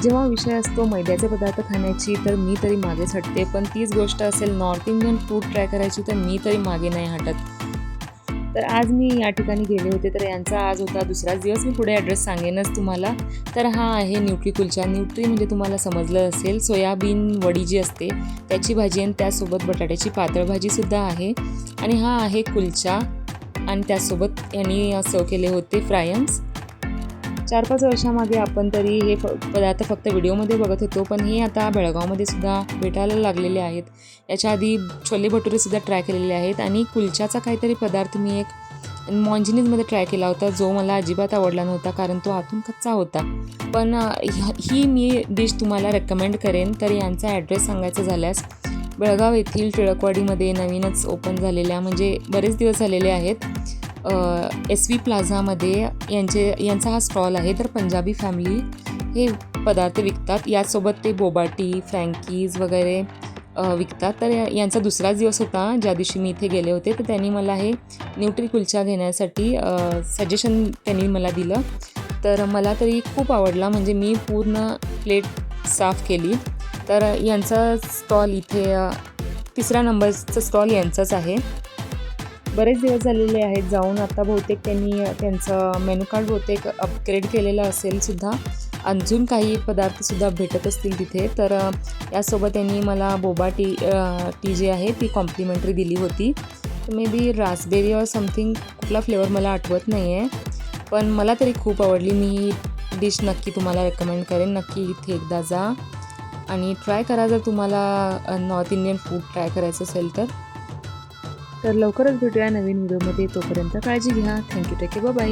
जेव्हा विषय असतो मैद्याचे पदार्थ खाण्याची तर मी तरी मागेच हटते, पण तीच गोष्ट असेल नॉर्थ इंडियन फूड ट्राय करायची तर मी तरी मागे नाही हटत. तर आज मी या ठिकाणी गेले होते, तर यांचा आज होता दुसराच दिवस. मी पुढे ॲड्रेस सांगेनच तुम्हाला. तर हा आहे न्यूट्री कुलचा. न्यूट्री म्हणजे तुम्हाला समजलं असेल सोयाबीन वडी जी असते त्याची भाजी आणि त्यासोबत बटाट्याची पातळ भाजीसुद्धा आहे. आणि हा आहे कुलचा आणि त्यासोबत यांनी सर्व केले होते फ्रायम्स. 4-5 वर्षामागे आपण तरी हे पदार्थ फक्त व्हिडिओमध्ये बघत होतो, पण हे आता बेळगावमध्ये सुद्धा भेटायला लागलेले आहेत. याच्या आधी छोले भटुरेसुद्धा ट्राय केलेले आहेत आणि कुलच्याचा काहीतरी पदार्थ मी एक मॉन्जिनीजमध्ये ट्राय केला होता, जो मला अजिबात आवडला नव्हता कारण तो आतून कच्चा होता. पण ही मी डिश तुम्हाला रेकमेंड करेन. तर यांचा ॲड्रेस सांगायचा झाल्यास बेळगाव येथील टिळकवाडीमध्ये नवीनच ओपन झालेल्या, म्हणजे बरेच दिवस झालेले आहेत, SV प्लाझामध्ये यांचा हा स्टॉल आहे. तर पंजाबी फॅमिली हे पदार्थ विकतात. यासोबत ते बोबाटी, फ्रँकीज वगैरे विकतात. तर यांचा दुसराच दिवस होता ज्या दिवशी मी इथे गेले होते. तर त्यांनी मला हे न्यूट्री कुलचा घेण्यासाठी सजेशन त्यांनी मला दिलं. तर मला तरी खूप आवडला, म्हणजे मी पूर्ण प्लेट साफ केली. तर यांचा स्टॉल इथे 3रा नंबरचा स्टॉल यांचाच आहे. बरेच दिवस झालेले आहेत जाऊन. आता बहुतेक त्यांनी त्यांचं मेनू कार्ड बहुतेक अपग्रेड केलेलं असेल सुद्धा. अजून काही पदार्थसुद्धा भेटत असतील तिथे. तर यासोबत त्यांनी मला बोबा टी जी आहे ती कॉम्प्लिमेंटरी दिली होती. मे बी रास्बेरी और समथिंग, कुठला फ्लेवर मला आठवत नाही आहे, पण मला तरी खूप आवडली. मी ही डिश नक्की तुम्हाला रेकमेंड करेन. नक्की इथे एकदा जा आणि ट्राय करा जर तुम्हाला नॉर्थ इंडियन फूड ट्राय करायचं असेल तर. तर लवकरच भेटूया नवीन व्हिडिओमध्ये. तोपर्यंत काळजी घ्या. थँक्यू. Take care. बाय.